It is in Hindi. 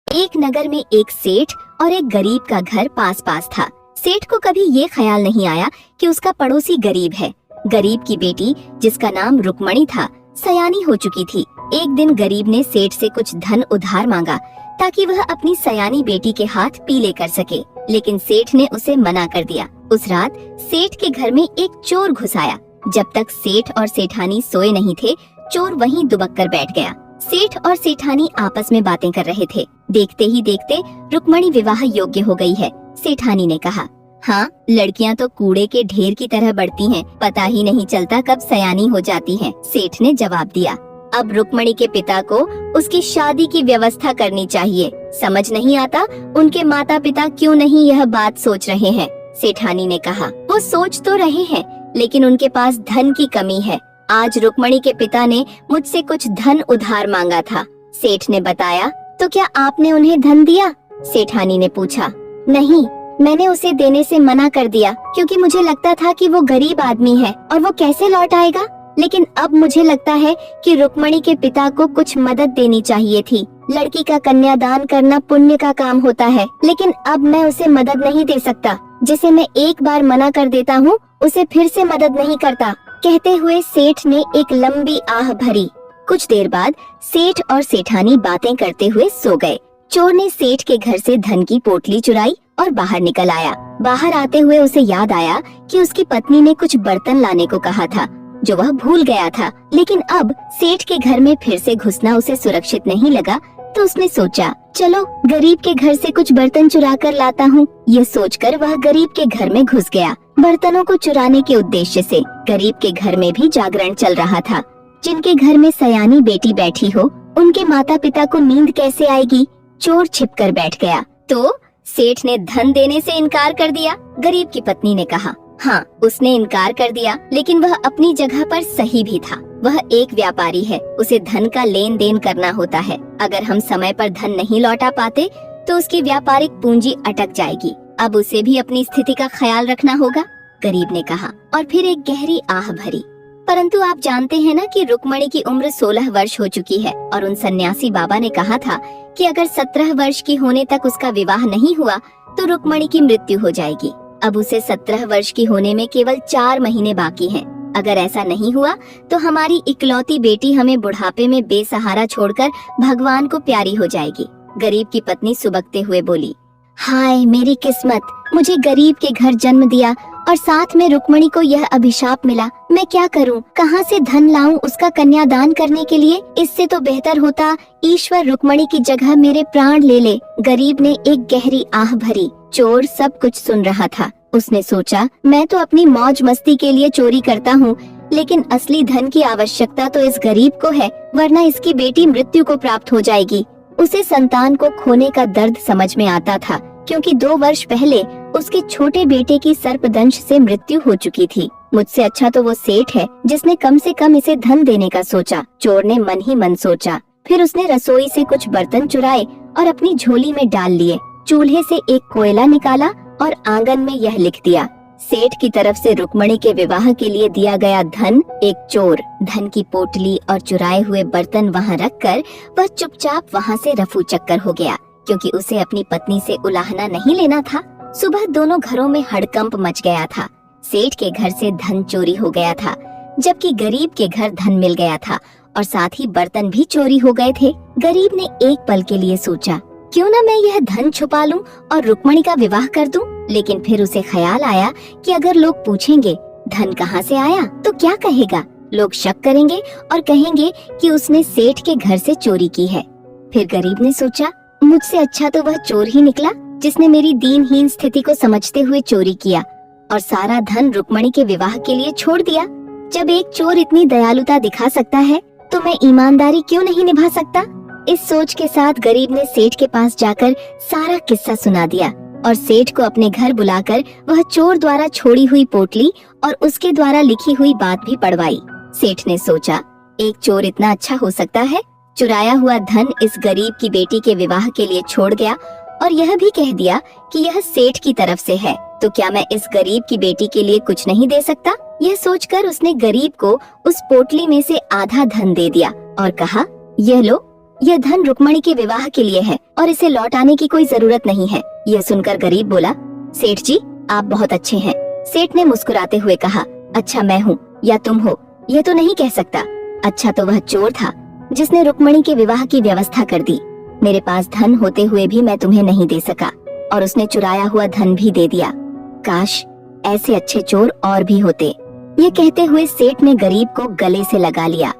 एक नगर में एक सेठ और एक गरीब का घर पास पास था। सेठ को कभी ये ख्याल नहीं आया कि उसका पड़ोसी गरीब है। गरीब की बेटी, जिसका नाम रुक्मणी था, सयानी हो चुकी थी। एक दिन गरीब ने सेठ से कुछ धन उधार मांगा ताकि वह अपनी सयानी बेटी के हाथ पीले कर सके, लेकिन सेठ ने उसे मना कर दिया। उस रात सेठ के घर में एक चोर घुस आया। जब तक सेठ और सेठानी सोए नहीं थे, चोर वहीं दुबक कर बैठ गया। सेठ और सेठानी आपस में बातें कर रहे थे। देखते ही देखते रुक्मणी विवाह योग्य हो गई है। सेठानी ने कहा, हाँ, लड़कियां तो कूड़े के ढेर की तरह बढ़ती हैं, पता ही नहीं चलता कब सयानी हो जाती हैं। सेठ ने जवाब दिया, अब रुक्मणी के पिता को उसकी शादी की व्यवस्था करनी चाहिए। समझ नहीं आता उनके माता पिता क्यों नहीं यह बात सोच रहे हैं। सेठानी ने कहा, वो सोच तो रहे हैं, लेकिन उनके पास धन की कमी है। आज रुक्मणी के पिता ने मुझसे कुछ धन उधार मांगा था। सेठ ने बताया, तो क्या आपने उन्हें धन दिया? सेठानी ने पूछा। नहीं, मैंने उसे देने से मना कर दिया, क्योंकि मुझे लगता था कि वो गरीब आदमी है और वो कैसे लौट आएगा। लेकिन अब मुझे लगता है कि रुक्मणी के पिता को कुछ मदद देनी चाहिए थी। लड़की का कन्यादान करना पुण्य का काम होता है, लेकिन अब मैं उसे मदद नहीं दे सकता। जिसे मैं एक बार मना कर देता हूँ, उसे फिर से मदद नहीं करता। कहते हुए सेठ ने एक लंबी आह भरी। कुछ देर बाद सेठ और सेठानी बातें करते हुए सो गए। चोर ने सेठ के घर से धन की पोटली चुराई और बाहर निकल आया। बाहर आते हुए उसे याद आया कि उसकी पत्नी ने कुछ बर्तन लाने को कहा था, जो वह भूल गया था। लेकिन अब सेठ के घर में फिर से घुसना उसे सुरक्षित नहीं लगा, तो उसने सोचा, चलो गरीब के घर से कुछ बर्तन चुरा कर लाता हूँ। ये सोचकर वह गरीब के घर में घुस गया। बर्तनों को चुराने के उद्देश्य से गरीब के घर में भी जागरण चल रहा था। जिनके घर में सयानी बेटी बैठी हो, उनके माता पिता को नींद कैसे आएगी? चोर छिपकर बैठ गया। तो सेठ ने धन देने से इनकार कर दिया। गरीब की पत्नी ने कहा, हाँ, उसने इनकार कर दिया, लेकिन वह अपनी जगह पर सही भी था। वह एक व्यापारी है, उसे धन का लेन देन करना होता है। अगर हम समय पर धन नहीं लौटा पाते तो उसकी व्यापारिक पूंजी अटक जाएगी। अब उसे भी अपनी स्थिति का ख्याल रखना होगा, गरीब ने कहा, और फिर एक गहरी आह भरी। परंतु आप जानते हैं ना कि रुक्मणी की उम्र 16 वर्ष हो चुकी है, और उन सन्यासी बाबा ने कहा था कि अगर 17 वर्ष की होने तक उसका विवाह नहीं हुआ तो रुक्मणी की मृत्यु हो जाएगी। अब उसे 17 वर्ष की होने में केवल 4 महीने बाकी हैं। अगर ऐसा नहीं हुआ तो हमारी इकलौती बेटी हमें बुढ़ापे में बेसहारा छोड़कर भगवान को प्यारी हो जाएगी। गरीब की पत्नी सुबकते हुए बोली, हाय मेरी किस्मत, मुझे गरीब के घर जन्म दिया और साथ में रुक्मणी को यह अभिशाप मिला। मैं क्या करूं? कहां से धन लाऊं उसका कन्यादान करने के लिए? इससे तो बेहतर होता ईश्वर रुक्मणी की जगह मेरे प्राण ले ले। गरीब ने एक गहरी आह भरी। चोर सब कुछ सुन रहा था। उसने सोचा, मैं तो अपनी मौज मस्ती के लिए चोरी करता हूँ, लेकिन असली धन की आवश्यकता तो इस गरीब को है, वरना इसकी बेटी मृत्यु को प्राप्त हो जाएगी। उसे संतान को खोने का दर्द समझ में आता था, क्योंकि 2 वर्ष पहले उसके छोटे बेटे की सर्पदंश से मृत्यु हो चुकी थी। मुझसे अच्छा तो वो सेठ है, जिसने कम से कम इसे धन देने का सोचा। चोर ने मन ही मन सोचा। फिर उसने रसोई से कुछ बर्तन चुराए और अपनी झोली में डाल लिए। चूल्हे से एक कोयला निकाला और आंगन में यह लिख दिया, सेठ की तरफ से रुक्मणी के विवाह के लिए दिया गया धन। एक चोर धन की पोटली और चुराए हुए बर्तन वहाँ रखकर वह चुपचाप वहाँ से रफू चक्कर हो गया, क्योंकि उसे अपनी पत्नी से उलाहना नहीं लेना था। सुबह दोनों घरों में हड़कंप मच गया था। सेठ के घर से धन चोरी हो गया था, जबकि गरीब के घर धन मिल गया था और साथ ही बर्तन भी चोरी हो गए थे। गरीब ने एक पल के लिए सोचा, क्यों न मैं यह धन छुपा लूं और रुक्मणी का विवाह कर दूं। लेकिन फिर उसे ख्याल आया कि अगर लोग पूछेंगे धन कहाँ से आया तो क्या कहेगा? लोग शक करेंगे और कहेंगे कि उसने सेठ के घर से चोरी की है। फिर गरीब ने सोचा, मुझसे अच्छा तो वह चोर ही निकला जिसने मेरी दीनहीन स्थिति को समझते हुए चोरी किया और सारा धन रुक्मणी के विवाह के लिए छोड़ दिया। जब एक चोर इतनी दयालुता दिखा सकता है तो मैं ईमानदारी क्यों नहीं निभा सकता? इस सोच के साथ गरीब ने सेठ के पास जाकर सारा किस्सा सुना दिया और सेठ को अपने घर बुलाकर वह चोर द्वारा छोड़ी हुई पोटली और उसके द्वारा लिखी हुई बात भी पढ़वाई। सेठ ने सोचा, एक चोर इतना अच्छा हो सकता है? चुराया हुआ धन इस गरीब की बेटी के विवाह के लिए छोड़ गया और यह भी कह दिया कि यह सेठ की तरफ से है, तो क्या मैं इस गरीब की बेटी के लिए कुछ नहीं दे सकता? यह सोचकर उसने गरीब को उस पोटली में से आधा धन दे दिया और कहा, यह लो, यह धन रुक्मणी के विवाह के लिए है और इसे लौटाने की कोई जरूरत नहीं है। यह सुनकर गरीब बोला, सेठ जी आप बहुत अच्छे हैं। सेठ ने मुस्कुराते हुए कहा, अच्छा मैं हूँ या तुम हो यह तो नहीं कह सकता। अच्छा तो वह चोर था जिसने रुक्मणी के विवाह की व्यवस्था कर दी। मेरे पास धन होते हुए भी मैं तुम्हें नहीं दे सका और उसने चुराया हुआ धन भी दे दिया। काश ऐसे अच्छे चोर और भी होते। ये कहते हुए सेठ ने गरीब को गले से लगा लिया